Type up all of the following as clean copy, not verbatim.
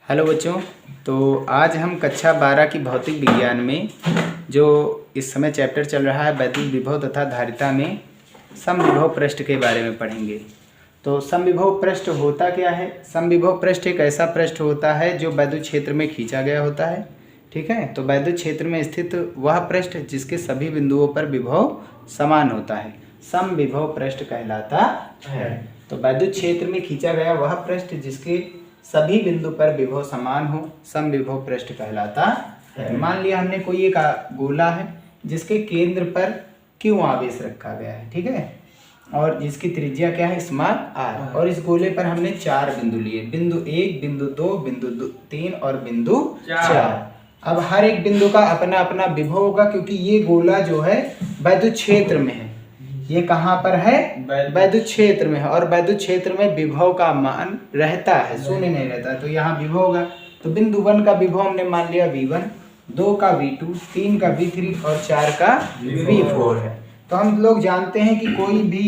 Hello बच्चों। तो आज हम कक्षा 12 की भौतिक विज्ञान में जो इस समय चैप्टर चल रहा है वैद्युत विभव तथा धारिता में समविभव पृष्ठ के बारे में पढ़ेंगे। तो समविभव पृष्ठ होता क्या है? समविभव पृष्ठ एक ऐसा पृष्ठ होता है जो वैद्युत क्षेत्र में खींचा गया होता है। ठीक है, तो वैद्युत क्षेत्र में स्थित वह पृष्ठ जिसके सभी बिंदुओं पर विभव समान होता है समविभव पृष्ठ कहलाता है। तो वैद्युत क्षेत्र में खींचा गया वह पृष्ठ जिसके सभी बिंदु पर विभव समान हो समविभव पृष्ठ कहलाता है। मान लिया हमने कोई एक गोला है जिसके केंद्र पर Q आवेश रखा गया है, ठीक है, और जिसकी त्रिज्या क्या है स्मॉल r, और इस गोले पर हमने 4 बिंदु लिए, बिंदु 1, बिंदु 2, बिंदु 3 और बिंदु 4। अब हर एक बिंदु का अपना अपना विभव होगा क्योंकि ये गोला जो है वैद्युत क्षेत्र में है। ये कहाँ पर है? वैद्युत क्षेत्र में है, और वैद्युत क्षेत्र में विभव का मान रहता है, शून्य नहीं रहता। तो यहाँ विभव होगा, तो बिंदु 1 का विभव हमने मान लिया V1, 2 का V2, 3 का V3 और 4 का V4 है। तो हम लोग जानते हैं कि कोई भी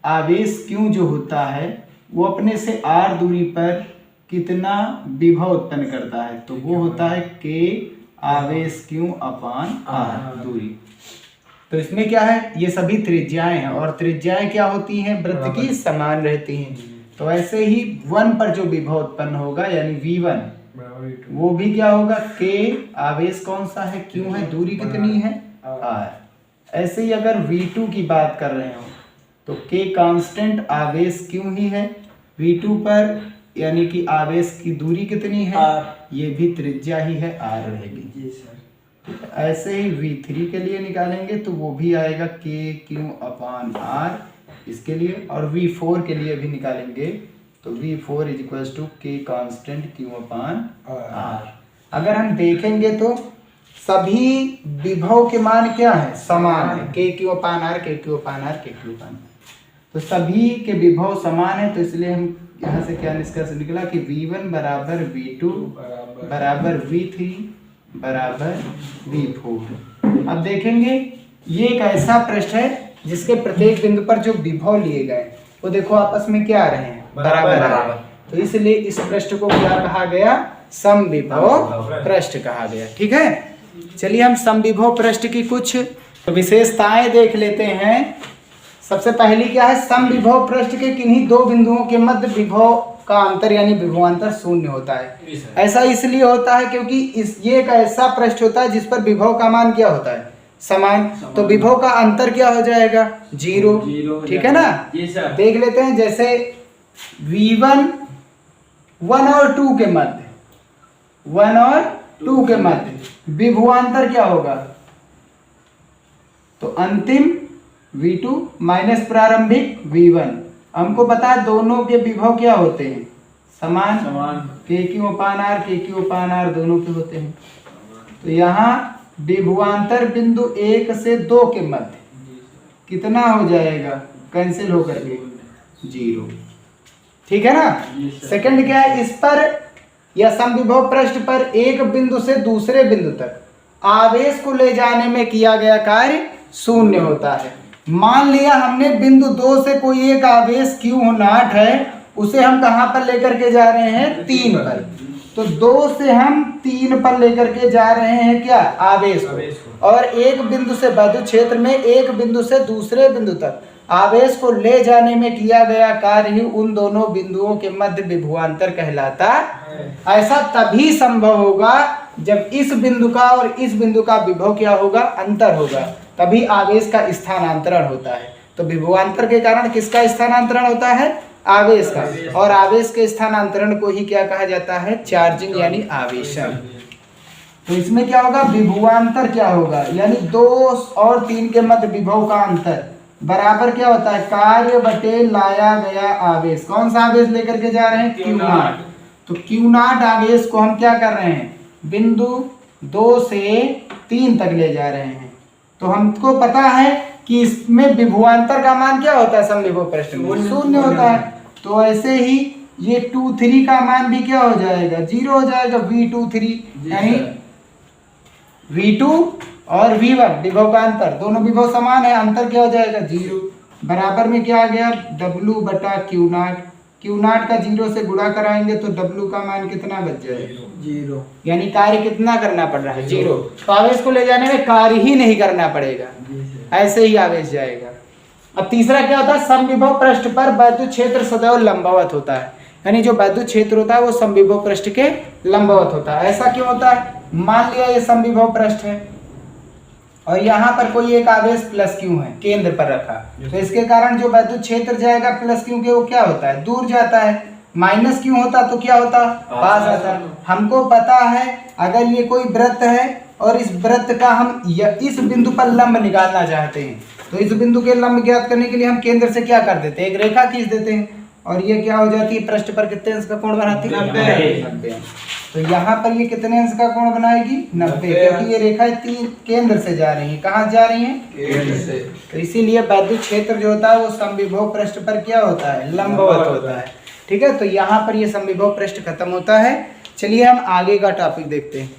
आवेश Q जो होता है वो अपने से r दूरी पर कितना विभव उत्पन्न करता है, तो वो होता है K आवेश Q अपान r दूरी। तो इसमें क्या है, ये सभी त्रिज्याएं हैं और त्रिज्याएं क्या होती हैं? वृत्त की समान रहती हैं। तो ऐसे ही 1 पर जो विभव उत्पन्न होगा यानी V1 वो भी क्या होगा? K आवेश कौन सा है? Q है, दूरी कितनी है? R। ऐसे ही अगर V2 की बात कर रहे हो तो K कांस्टेंट आवेश Q ही है, V2 पर यानी कि आवेश की दूरी कितनी है? ये भी त्रिज्या ही है, R रहेगी। जी सर। ऐसे ही V3 के लिए निकालेंगे तो वो भी आएगा KQ अपान R इसके लिए, और V4 के लिए भी निकालेंगे तो V4 is equal to K constant Q upon R। अगर हम देखेंगे तो सभी विभव के मान क्या है? समान है, KQ अपान R, KQ अपान R, KQ अपान R। तो सभी के विभव समान है, तो इसलिए हम यहाँ से क्या निष्कर्ष निकला कि V1 बराबर V2 बराबर V3 बराबर V4। अब देखेंगे ये एक ऐसा पृष्ठ है जिसके प्रत्येक बिंदु पर जो विभव लिए गए वो देखो आपस में क्या आ रहे हैं? बराबर। तो इसलिए इस पृष्ठ को क्या कहा गया? समविभव पृष्ठ कहा गया। ठीक है, चलिए हम समविभव पृष्ठ की कुछ विशेषताएं देख लेते हैं। सबसे पहली क्या है? समविभव पृष्ठ के किन्हीं दो बिंदुओं के मध्य विभव का अंतर यानी विभवांतर शून्य होता है। ऐसा इसलिए होता है क्योंकि ये एक ऐसा पृष्ठ होता है जिस पर विभव का मान क्या होता है? समान। तो विभव का अंतर क्या हो जाएगा? 0। ठीक है ना? देख लेते हैं, जैसे V1 1 और 2 के मध्य, 1 और 2 के मध्य विभवांतर क्या होगा? तो अंतिम V2 माइनस प्रारंभिक V1। हमको पता है दोनों के विभव क्या होते हैं? समान। KQ अपान R, KQ अपान R दोनों के होते हैं। तो यहाँ विभवांतर बिंदु 1 से 2 के मध्य कितना हो जाएगा? कैंसिल होकर के 0। ठीक है ना? सेकंड क्या है? इस पर या समविभव पृष्ठ पर एक बिंदु से दूसरे बिंदु तक आवेश को ले जाने में किया गया कार्य शून्य होता है। मान लिया हमने बिंदु 2 से कोई एक आवेश Q0 है, उसे हम कहां पर लेकर के जा रहे हैं? 3 पर। तो 2 से हम 3 पर लेकर के जा रहे हैं क्या? आवेश को। और एक बिंदु से वैद्युत क्षेत्र में एक बिंदु से दूसरे बिंदु तक आवेश को ले जाने में किया गया कार्य ही उन दोनों बिंदुओं के मध्य विभवांतर कहलाता है। ऐसा तभी संभव होगा जब इस बिंदु का और इस बिंदु का विभव क्या होगा? अंतर होगा, तभी आवेश का स्थानांतरण होता है। तो विभवांतर के कारण किसका स्थानांतरण होता है? आवेश का। और आवेश के स्थानांतरण को ही क्या कहा जाता है? चार्जिंग यानी आवेशन। तो इसमें क्या होगा? विभवांतर क्या होगा? यानी 2 और 3 के मध्य विभव का अंतर बराबर क्या होता है? कार्य बटे लाया गया आवेश। कौन सा आवेश लेकर के जा रहे हैं? Q0। तो Q0 आवेश को हम क्या कर रहे हैं? बिंदु 2 से 3 तक ले जा रहे हैं। तो हमको पता है कि इसमें विभवांतर का मान क्या होता है? समविभव पृष्ठ में 0 होता है। तो ऐसे ही ये 2, 3 का मान भी क्या हो जाएगा? 0 हो जाएगा। V2, 3 यानी V2 और V1 विभव का अंतर, दोनों विभव समान है, अंतर क्या हो जाएगा? 0। बराबर में क्या आ गया? W बटा Q0। Q0 का 0 से गुणा कराएंगे तो W का मान कितना बच जाएगा? 0। यानी कार्य कितना करना पड़ रहा है? 0। तो आवेश को ले जाने में कार्य ही नहीं करना पड़ेगा, ऐसे ही आवेश जाएगा। अब तीसरा क्या होता है? समविभव पृष्ठ पर वैद्युत क्षेत्र सदैव लंबवत होता है, यानी जो वैद्युत क्षेत्र होता है वो समविभव पृष्ठ के लंबवत होता है। ऐसा क्यों होता है? मान लिया ये समविभव पृष्ठ है और यहाँ पर कोई एक आवेश प्लस क्यू है, केंद्र पर रखा, तो इसके कारण जो वैद्युत क्षेत्र जाएगा प्लस क्यू के वो क्या होता है? दूर जाता है। माइनस क्यू होता तो क्या होता? पास आता। हमको पता है अगर ये कोई वृत्त है और इस वृत्त का हम इस बिंदु पर लंब निकालना चाहते हैं, तो इस बिंदु के लंब ज्ञात करने के लिए हम केंद्र से क्या कर देते हैं? एक रेखा खींच देते हैं और ये क्या हो जाती है? पृष्ठ पर कितने अंश का कोण बनाती है? 90। तो यहाँ पर ये कितने अंश का कोण बनाएगी? 90, क्योंकि ये रेखा तीन केंद्र से जा रही है। कहाँ जा रही है? केंद्र से। तो इसीलिए वैद्युत क्षेत्र जो होता है वो समविभव पृष्ठ पर क्या होता है? लंबवत होता है। ठीक है, तो यहाँ पर ये समविभव पृष्ठ खत्म होता है। चलिए हम आगे का टॉपिक देखते हैं।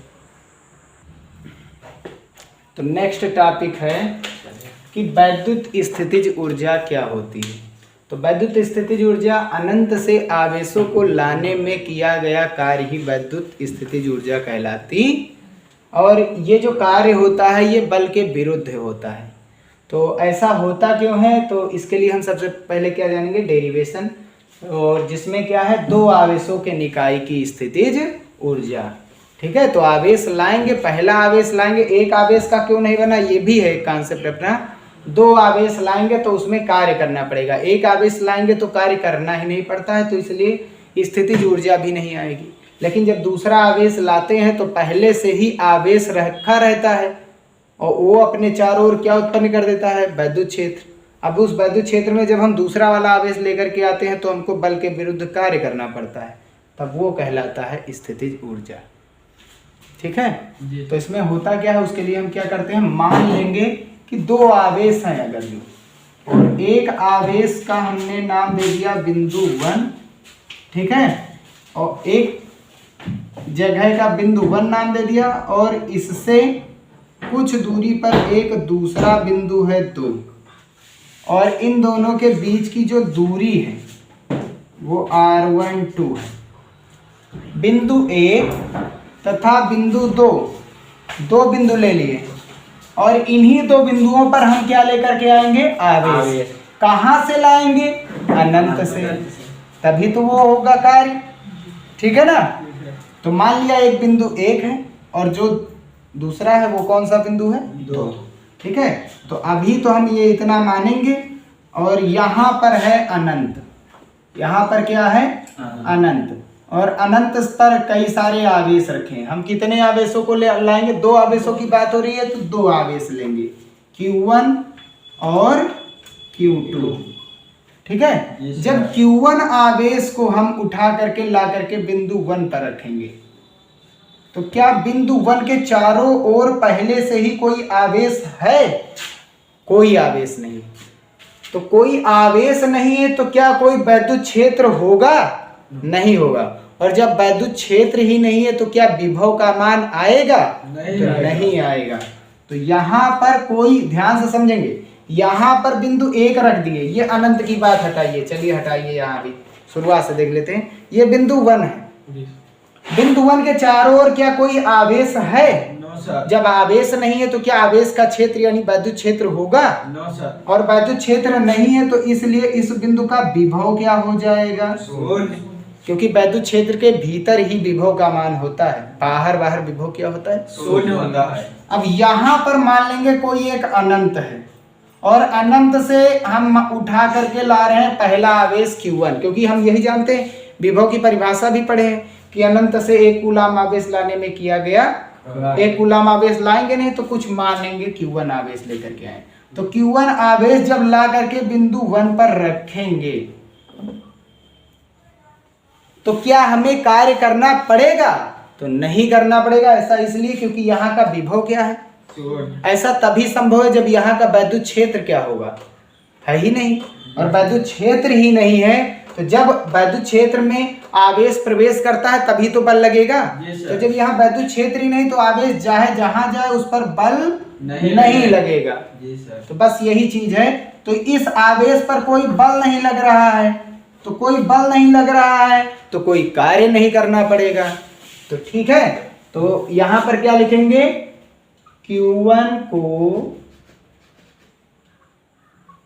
तो नेक्स्ट टॉपिक है कि वैद्युत स्थितिज ऊर्जा क्या होती है। तो वैद्युत स्थितिज ऊर्जा अनंत से आवेशों को लाने में किया गया कार्य ही वैद्युत स्थितिज ऊर्जा कहलाती, और ये जो कार्य होता है ये बल के विरुद्ध होता है। तो ऐसा होता क्यों है? तो इसके लिए हम सबसे पहले क्या जानेंगे? डेरिवेशन, और जिसमें क्या है? दो आवेशों के निकाय की स्थितिज ऊर्जा। ठीक है, तो आवेश लाएंगे, पहला आवेश लाएंगे, एक आवेश का क्यों नहीं बना? ये भी है कॉन्सेप्ट अपना। दो आवेश लाएंगे तो उसमें कार्य करना पड़ेगा, एक आवेश लाएंगे तो कार्य करना ही नहीं पड़ता है, तो इसलिए स्थितिज ऊर्जा भी नहीं आएगी। लेकिन जब दूसरा आवेश लाते हैं तो पहले से ही आवेश रखा रहता है और वो अपने चारों ओर क्या उत्पन्न कर देता है? वैद्युत क्षेत्र। अब उस वैद्युत क्षेत्र में जब हम दूसरा वाला आवेश लेकर के आते हैं तो हमको बल के विरुद्ध कार्य करना पड़ता है, तब वो कहलाता है स्थितिज ऊर्जा। ठीक है, तो इसमें होता क्या है उसके लिए हम क्या करते हैं? मान लेंगे कि दो आवेश हैं अगर जो, और एक आवेश का हमने नाम दे दिया बिंदु 1, ठीक है, और एक जगह का बिंदु 1 नाम दे दिया, और इससे कुछ दूरी पर एक दूसरा बिंदु है 2, और इन दोनों के बीच की जो दूरी है वो R12 है। बिंदु 1 तथा बिंदु 2, दो बिंदु ले लिए, और इन्हीं दो बिंदुओं पर हम क्या लेकर के आएंगे? आवेश। कहाँ से लाएंगे? अनंत से, तभी तो वो होगा कार्य। ठीक है ना? तो मान लिया एक बिंदु 1 है और जो दूसरा है वो कौन सा बिंदु है? 2। ठीक है, तो अभी तो हम ये इतना मानेंगे, और यहाँ पर है अनंत, यहाँ पर क्या है? अनंत, और अनंत पर कई सारे आवेश रखे हैं। हम कितने आवेशों को ले लाएंगे? दो आवेशों की बात हो रही है तो दो आवेश लेंगे, Q1 और Q2। ठीक है, जब Q1 आवेश को हम उठा करके ला करके बिंदु 1 पर रखेंगे तो क्या बिंदु 1 के चारों ओर पहले से ही कोई आवेश है? कोई आवेश नहीं। तो कोई आवेश नहीं है तो क्या कोई वैद्युत क्षेत्र होगा? नहीं होगा। और जब वैद्युत क्षेत्र ही नहीं है तो क्या विभव का मान आएगा? नहीं आएगा। तो यहाँ पर कोई, ध्यान से समझेंगे, यहाँ पर बिंदु 1 रख दिए, ये अनंत की बात हटाइए, चलिए हटाइए, यहाँ भी शुरुआत से देख लेते हैं। ये बिंदु 1 है, बिंदु 1 के चारों ओर क्या कोई आवेश है? जब आवेश नहीं है तो क्या आवेश का क्षेत्र यानी वैद्युत क्षेत्र होगा? और वैद्युत क्षेत्र नहीं है तो इसलिए इस बिंदु का विभव क्या हो जाएगा? क्योंकि वैद्युत क्षेत्र के भीतर ही विभव का मान होता है, बाहर विभव क्या होता है? शून्य होता है। अब यहाँ पर मान लेंगे कोई एक अनंत है, और अनंत से हम उठा करके ला रहे हैं पहला आवेश Q1, क्योंकि हम यही जानते हैं, विभव की परिभाषा भी पढ़े हैं कि अनंत से 1 कूलाम आवेश लाने में किया गया, 1 कूलाम आवेश लाएंगे नहीं तो कुछ मान लेंगे Q1 आवेश लेकर के आए। तो Q1 आवेश जब ला करके बिंदु 1 पर रखेंगे तो क्या हमें कार्य करना पड़ेगा? तो नहीं करना पड़ेगा। ऐसा इसलिए क्योंकि यहाँ का विभव क्या है? ऐसा तभी संभव है जब यहाँ का वैद्युत क्षेत्र क्या होगा? है ही नहीं, और वैद्युत क्षेत्र ही नहीं है तो जब वैद्युत क्षेत्र में आवेश प्रवेश करता है तभी तो बल लगेगा। तो जब यहाँ वैद्युत क्षेत्र ही नहीं तो आवेश चाहे जहां जाए उस पर बल नहीं लगेगा। तो बस यही चीज है। तो इस आवेश पर कोई बल नहीं लग रहा है तो कोई बल नहीं लग रहा है, तो कोई कार्य नहीं करना पड़ेगा। तो ठीक है, तो यहां पर क्या लिखेंगे, Q1 को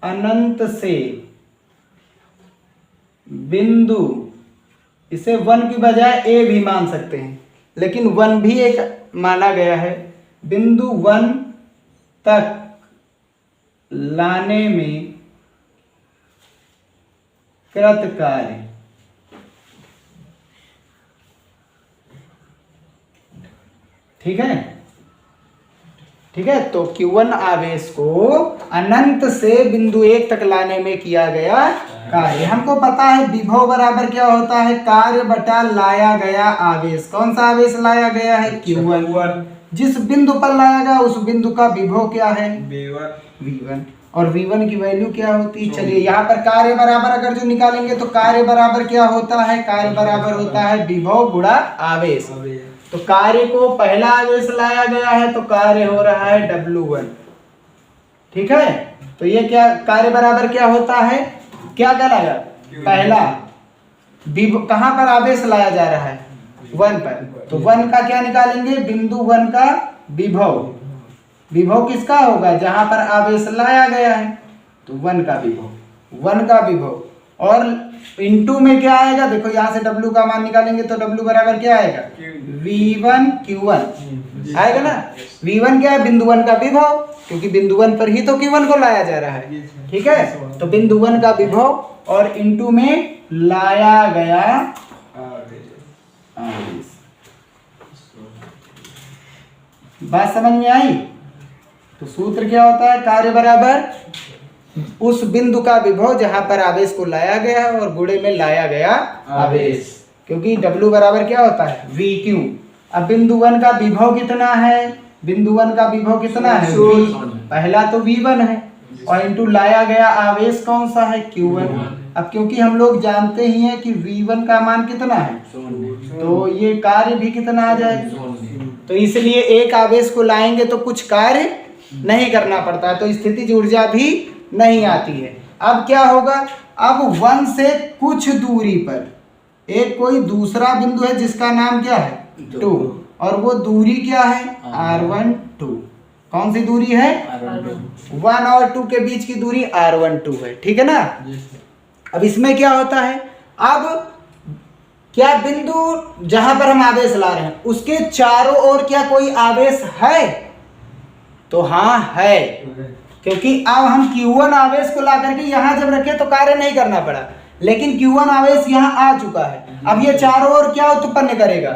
अनंत से बिंदु, इसे 1 की बजाय A भी मान सकते हैं, लेकिन 1 भी एक माना गया है, बिंदु 1 तक लाने में कृत कार्य। ठीक है, ठीक है। तो Q1 आवेश को अनंत से बिंदु 1 तक लाने में किया गया कार्य। हमको पता है विभव बराबर क्या होता है, कार्य बटा लाया गया आवेश। कौन सा आवेश लाया गया है, Q1। जिस बिंदु पर लाया गया उस बिंदु का विभव क्या है, V1। और V1 की वैल्यू क्या होती है, चलिए यहाँ पर कार्य बराबर अगर जो निकालेंगे तो कार्य बराबर क्या होता है, कार्य बराबर होता है विभव गुणा आवेश। तो कार्य को पहला आवेश लाया गया है तो कार्य हो रहा है W1। ठीक है, तो ये क्या कार्य बराबर क्या होता है, क्या कहलाएगा, पहला कहां पर आवेश लाया जा रहा है, 1 पर, तो 1 का क्या निकालेंगे, बिंदु 1 का विभव। विभव किसका होगा, जहां पर आवेश लाया गया है, तो 1 का विभव, 1 का विभव। और इनटू में क्या आएगा, देखो यहां से W का मान निकालेंगे तो W बराबर क्या आएगा, V1 Q1 आएगा ना। V1 क्या है, बिंदु 1 का विभव, क्योंकि बिंदु 1 पर ही तो Q1 को लाया जा रहा है। ठीक है, तो बिंदु 1 का विभव और इनटू में लाया गया आवेश। बात समझ में आई। तो सूत्र क्या होता है, कार्य बराबर उस बिंदु का विभव जहां पर आवेश को लाया गया है और गुणे में लाया गया आवेश, क्योंकि W बराबर क्या होता है, VQ। अब बिंदु 1 का विभव कितना है, बिंदु 1 का विभव कितना है, V, पहला तो V1 है, और इनटू लाया गया आवेश कौन सा है, Q1। अब क्योंकि हम लोग जानते ही हैं कि V1 का मान कितना है, तो ये कार्य भी कितना आ जाएगा, तो इसलिए एक आवेश को लाएंगे तो कुछ कार्य नहीं करना पड़ता है, तो स्थितिज ऊर्जा भी नहीं आती है। अब क्या होगा, अब 1 से कुछ दूरी पर एक कोई दूसरा बिंदु है जिसका नाम क्या है, 2, और वो दूरी क्या है, R12। कौन सी दूरी है, 1 और 2 के बीच की दूरी R12 है। ठीक है ना। अब इसमें क्या होता है, अब क्या बिंदु जहां पर हम आवेश ला रहे हैं उसके चारों ओर क्या कोई आवेश है, तो हाँ है, क्योंकि अब हम Q1 आवेश को ला करके यहां जब रखे तो कार्य नहीं करना पड़ा, लेकिन Q1 आवेश यहां आ चुका है। अब ये चारों ओर क्या उत्पन्न करेगा,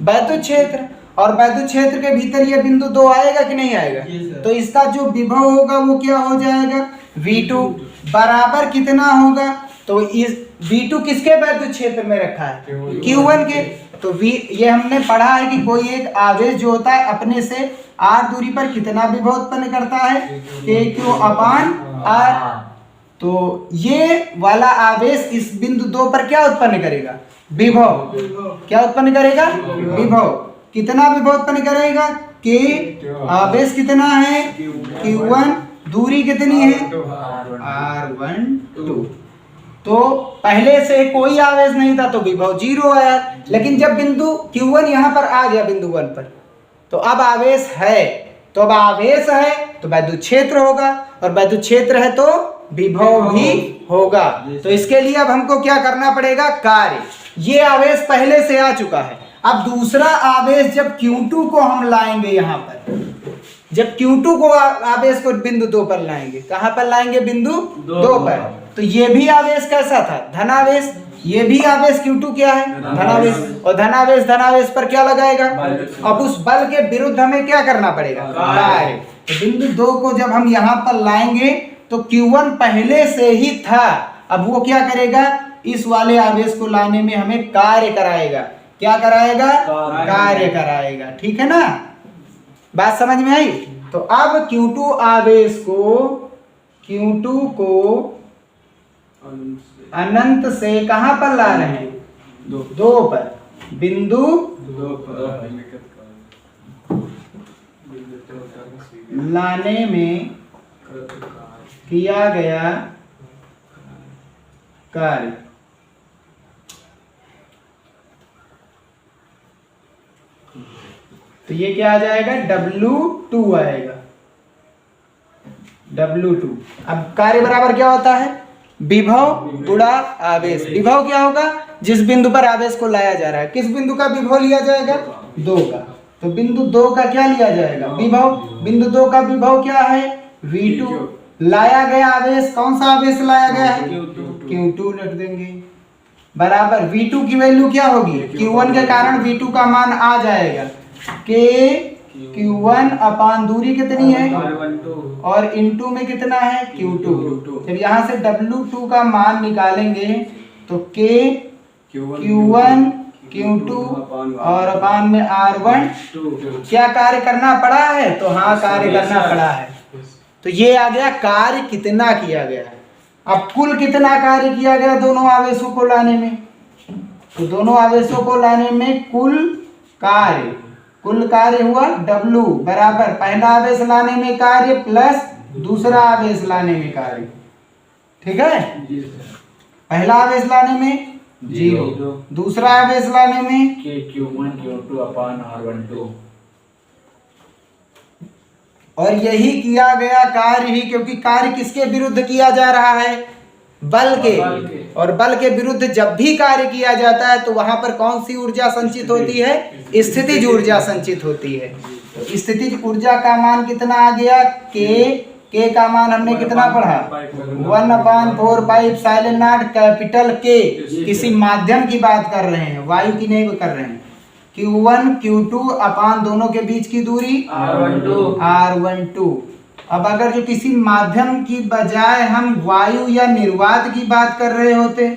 वैद्युत क्षेत्र, और वैद्युत क्षेत्र के भीतर ये बिंदु 2 आएगा कि नहीं आएगा, तो इसका जो विभव होगा वो क्या हो जाएगा, V2 बराबर कितना होगा, तो इस V2 किसके वैद्युत क्षेत्र में रखा है, Q1 के। तो V, ये हमने पढ़ा है कि कोई एक आवेश जो होता है अपने से R दूरी पर कितना विभव उत्पन्न करता है, KQ/R। तो ये वाला आवेश इस बिंदु 2 पर क्या उत्पन्न करेगा, विभव। क्या उत्पन्न करेगा, विभव। कितना विभव उत्पन्न करेगा, K, आवेश कितना है, Q1, दूरी कितनी है, R12। तो पहले से कोई आवेश नहीं था तो विभव 0 आया, लेकिन जब बिंदु Q1 यहाँ पर आ गया बिंदु 1 पर, तो अब आवेश है, तो अब आवेश है तो वैद्युत क्षेत्र होगा, और वैद्युत क्षेत्र है तो विभव भी होगा। तो इसके लिए अब हमको क्या करना पड़ेगा, कार्य। ये आवेश पहले से आ चुका है, अब दूसरा आवेश जब Q2 को हम लाएंगे यहाँ पर, जब Q2 को आवेश को बिंदु 2 पर लाएंगे, कहां पर लाएंगे, बिंदु 2 पर, तो ये भी आवेश कैसा था, धनावेश। ये भी आवेश Q2 क्या है, धनावेश, और धनावेश पर क्या लगाएगा, अब उस बल के विरुद्ध हमें क्या करना पड़ेगा, कार्य। तो बिंदु 2 को जब हम यहाँ पर लाएंगे तो Q1 पहले से ही था, अब वो क्या करेगा, इस वाले आवेश को लाने में हमें कार्य कराएगा। क्या कराएगा, कार्य कराएगा। ठीक है ना, बात समझ में आई। तो अब Q2 आवेश को अनंत से कहां पर ला रहे हैं, 2 पर, बिंदु 2 पर लाने में किया गया कार्य। तो ये क्या आ जाएगा, W2 आएगा, W2। अब कार्य बराबर क्या होता है, विभव गुणा आवेश। विभव क्या होगा, जिस बिंदु पर आवेश को लाया जा रहा है। किस बिंदु का विभव लिया जाएगा, 2 का। तो बिंदु 2 का क्या लिया जाएगा, विभव। बिंदु 2 का विभव क्या है, V2। लाया गया आवेश, कौन सा आवेश लाया गया है, Q2 रख देंगे, बराबर V2 की वैल्यू क्या होगी, Q1 के कारण V2 का मान आ जाएगा K Q1 अपान दूरी कितनी है और इनटू में कितना है, Q2। जब यहाँ से W2 का मान निकालेंगे तो K Q1 Q2 और अपान में R1। क्या कार्य करना पड़ा है, तो हाँ कार्य करना पड़ा है। तो ये आ गया कार्य कितना किया गया है। अब कुल कितना कार्य किया गया दोनों आवेशों को लाने में, तो दोनों आवेशों को लाने में कुल कार्य हुआ W बराबर पहला आवेश लाने में कार्य प्लस दूसरा आवेश लाने में कार्य। ठीक है, पहला आवेश लाने में 0, दूसरा आवेश लाने में Q1 Q2 अपान R12। और यही किया गया कार्य ही, क्योंकि कार्य किसके विरुद्ध किया जा रहा है, बल के। और बल के विरुद्ध जब भी कार्य किया जाता है तो वहां पर कौन सी ऊर्जा संचित होती है, स्थितिज ऊर्जा संचित होती है। तो स्थितिज ऊर्जा का मान कितना आ गया, K का मान हमने कितना पढ़ा, 1/4 pi epsilon not capital K। किसी माध्यम की बात कर रहे हैं, वायु की नहीं कर रहे हैं। Q1 Q2 अपान दोनों के बीच की दूरी R12। अब अगर जो किसी माध्यम की बजाय हम वायु या निर्वात की बात कर रहे होते,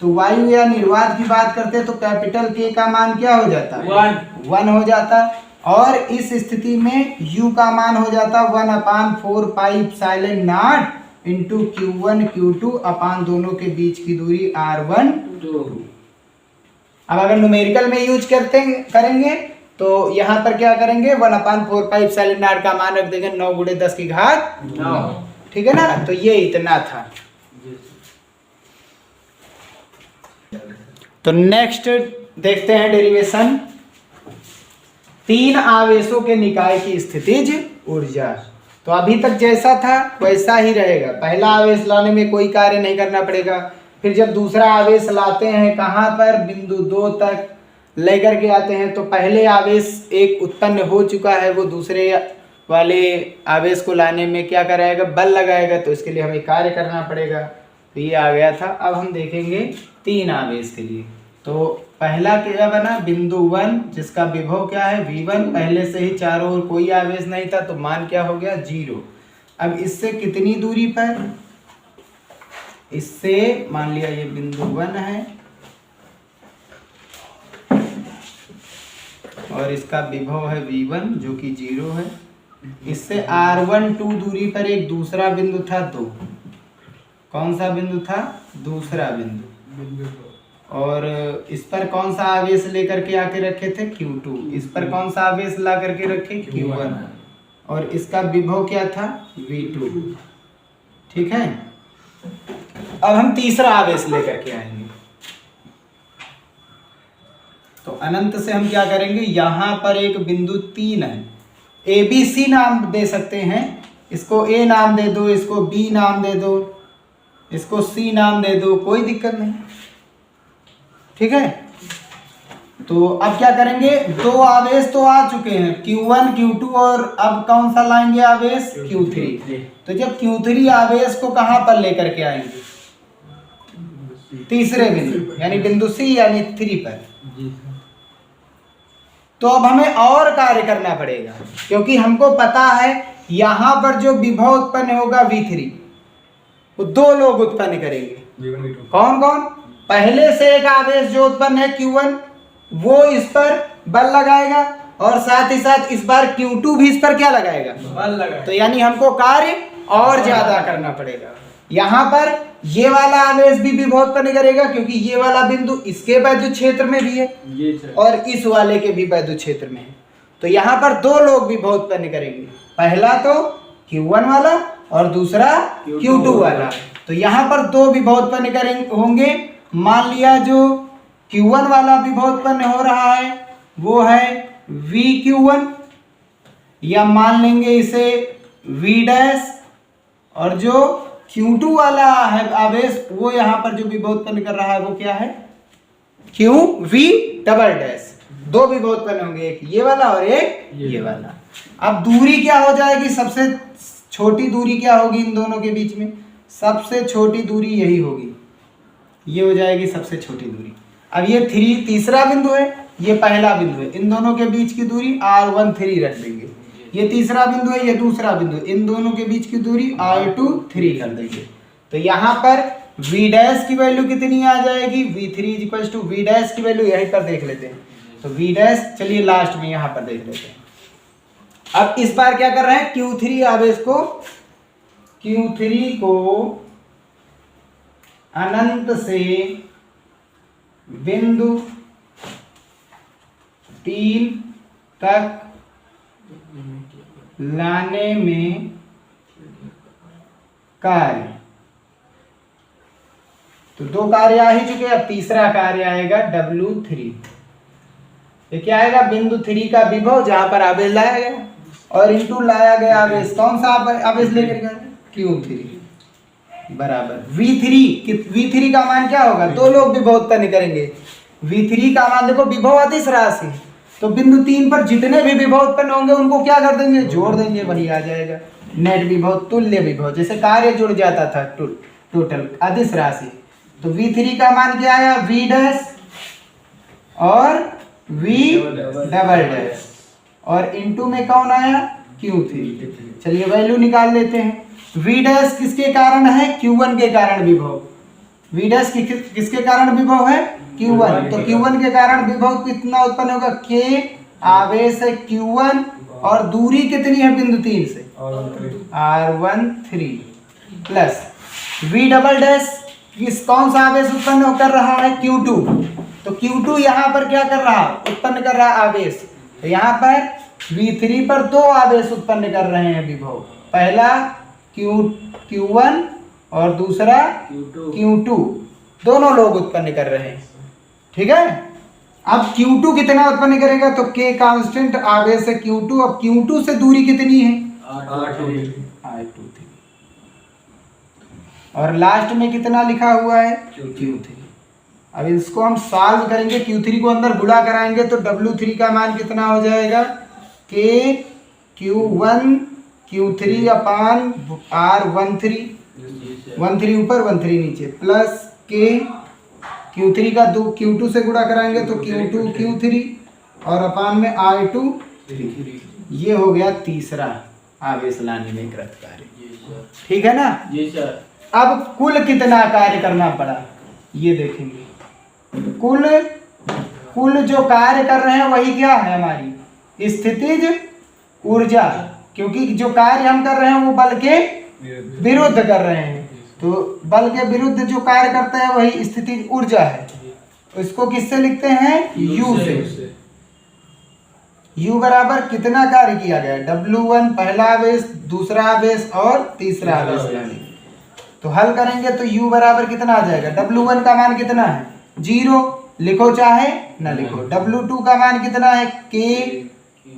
तो वायु या निर्वात की बात करते तो कैपिटल K का मान क्या हो जाता, 1 हो जाता। और इस स्थिति में U का मान हो जाता 1/4 pi epsilon not into Q1 Q2 अपान दोनों के बीच की दूरी R12। अब अगर न्यूमेरिकल में यूज करेंगे तो यहाँ पर क्या करेंगे, 1/4 पाई एप्सिलॉन नॉट का मान रख देंगे 9 × 10⁹। ठीक है ना, तो ये इतना था। तो नेक्स्ट देखते हैं डेरिवेशन, 3 आवेशों के निकाय की स्थितिज ऊर्जा। तो अभी तक जैसा था वैसा ही रहेगा। पहला आवेश लाने में कोई कार्य नहीं करना पड़ेगा। फिर जब दूसरा आवेश लाते हैं कहाँ पर, बिंदु 2 तक लेकर के आते हैं, तो पहले आवेश एक उत्पन्न हो चुका है, वो दूसरे वाले आवेश को लाने में क्या कराएगा, बल लगाएगा। तो इसके लिए हमें कार्य करना पड़ेगा। तो ये आ गया था। अब हम देखेंगे 3 आवेश के लिए। तो पहला क्या बना, बिंदु 1 जिसका विभव क्या है V1। पहले से ही चारों ओर कोई आवेश नहीं था तो मान क्या हो गया, 0। अब इससे कितनी दूरी पर, इससे मान लिया ये बिंदु 1 है और इसका विभव है V1 जो कि 0 है। इससे R12 दूरी पर एक दूसरा बिंदु था 2। कौन सा बिंदु था, दूसरा बिंदु। और इस पर कौन सा आवेश लेकर के आके रखे थे, Q2। इस पर कौन सा आवेश ला करके रखे, Q1। और इसका विभव क्या था, V2। ठीक है, अब हम तीसरा आवेश लेकर के आएंगे। तो अनंत से हम क्या करेंगे, यहाँ पर एक बिंदु 3 है, ABC नाम दे सकते हैं। इसको A नाम दे दो, इसको B नाम दे दो, इसको C नाम दे दो, कोई दिक्कत नहीं। ठीक है, तो अब क्या करेंगे, 2 आवेश तो आ चुके हैं, Q1 Q2, और अब कौन सा लाएंगे आवेश, Q3। तो जब Q3 आवेश को कहां पर लेकर के आएंगे, तीसरे बिंदु यानी बिंदु C यानी 3 पर। तो अब हमें और कार्य करना पड़ेगा, क्योंकि हमको पता है यहां पर जो विभव उत्पन्न होगा V3, वो 2 लोग उत्पन्न करेंगे। कौन कौन, पहले से एक आवेश जो उत्पन्न है Q1, वो इस पर बल लगाएगा, और साथ ही साथ इस बार Q2 भी इस पर क्या लगाएगा, बल लगाएगा। तो यानी हमको कार्य और ज्यादा करना पड़ेगा। यहाँ पर ये वाला आवेश भी विभव उत्पन्न करेगा, क्योंकि ये वाला बिंदु इसके वैद्युत क्षेत्र में भी है और इस वाले के भी वैद्युत क्षेत्र में है। तो यहाँ पर 2 लोग विभव उत्पन्न करेंगे, पहला तो Q1 वाला और दूसरा Q2 वाला। तो यहाँ पर 2 विभव उत्पन्न करेंगे होंगे। मान लिया जो Q1 वाला विभव उत्पन्न हो रहा है वो है VQ1, या मान लेंगे इसे V डैश, और जो Q2 वाला है आवेश वो यहाँ पर जो विभव उत्पन्न कर रहा है वो क्या है, QV डबल डैश। दो विभव उत्पन्न होंगे, एक ये वाला और एक ये वाला। अब दूरी क्या हो जाएगी, सबसे छोटी दूरी क्या होगी इन दोनों के बीच में, सबसे छोटी दूरी यही होगी, ये हो जाएगी सबसे छोटी दूरी। अब ये 3 तीसरा बिंदु है, ये पहला बिंदु है, इन दोनों के बीच की दूरी R13 रख देंगे। ये तीसरा बिंदु है, ये दूसरा बिंदु, इन दोनों के बीच की दूरी R23 कर देंगे। तो यहाँ पर V डैश की वैल्यू कितनी आ जाएगी, V3 equals to V dash की वैल्यू यहीं पर देख लेते हैं। तो V डैश चलिए लास्ट में यहाँ पर देख लेते हैं। अब इस बार क्या कर रहे हैं, Q3 आवेश को, Q3 को अनंत से बिंदु 3 तक लाने में कार्य, तो 2 कार्य आ ही चुके, अब तीसरा कार्य आएगा W3। ये क्या आएगा, बिंदु 3 का विभव जहां पर आवेश लाया गया और इंटू लाया गया आवेश, कौन सा आवेश लेकर गया, Q3 बराबर V3 का मान क्या होगा, 2 लोग विभव उत्पन्न करेंगे। V3 का मान देखो, विभव अदिश राशि, तो बिंदु 3 पर जितने भी विभव उत्पन्न होंगे उनको क्या कर देंगे, जोड़ देंगे, वही आ जाएगा नेट विभव, तुल्य विभव, जैसे कार्य जुड़ जाता था टोटल अदिश राशि। तो V3 का मान क्या आया, V डैश और V डबल डैश, और इनटू में कौन आया, Q3। चलिए वैल्यू निकाल लेते हैं। V डैश किसके कारण है, Q1 के कारण विभव। V डैश किसके कारण विभव है, Q1, तो Q1 के कारण विभव कितना उत्पन्न होगा, K आवेश है Q1, और दूरी कितनी है बिंदु 3 से, R13 plus V double dash कौन सा आवेश उत्पन्न कर रहा है, Q2, तो Q2 यहाँ पर क्या कर रहा, उत्पन्न कर रहा आवेश। तो यहाँ पर V3 पर 2 आवेश उत्पन्न कर रहे हैं विभव, पहला Q1 और दूसरा Q2, दोनों लोग उत्पन्न कर रहे हैं, ठीक है। अब Q2 कितना उत्पन्न करेगा, तो K कांस्टेंट आवेश है Q2, अब Q2 से दूरी कितनी है, R23, और लास्ट में कितना लिखा हुआ है, Q3। अब इसको हम सॉल्व करेंगे, Q3 को अंदर गुणा कराएंगे तो W3 का मान कितना हो जाएगा, K Q1 Q3 अपान R13, 13 ऊपर 13 नीचे, प्लस K Q3 का Q2 से गुणा कराएंगे तो Q2 Q3 और अपान में I23। ये हो गया तीसरा आवेश लाने में कृत कार्य, ठीक है ना जी सर। अब कुल कितना कार्य करना पड़ा ये देखेंगे। कुल जो कार्य कर रहे हैं वही क्या है, हमारी स्थितिज ऊर्जा, क्योंकि जो कार्य हम कर रहे हैं वो बल के विरुद्ध कर रहे हैं, तो बल के विरुद्ध जो कार्य करता है वही स्थितिज ऊर्जा है। इसको किससे लिखते हैं, U से। U बराबर कितना कार्य किया गया, W1 पहला आवेश, दूसरा आवेश और तीसरा आवेश लाने। तो हल करेंगे तो U बराबर कितना आ जाएगा, W1 का मान कितना है 0, लिखो चाहे ना लिखो। W2 का मान कितना है, K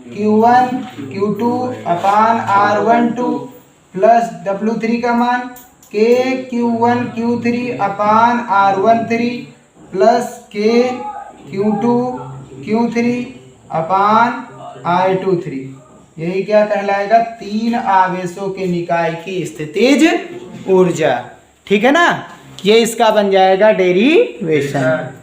Q1 Q2 अपान R12 प्लस W3 का मान K Q1 Q3 अपान R13 plus K Q2 Q3 अपान I23। यही क्या कहलाएगा, 3 आवेशों के निकाय की स्थितिज ऊर्जा, ठीक है ना। ये इसका बन जाएगा डेरिवेशन।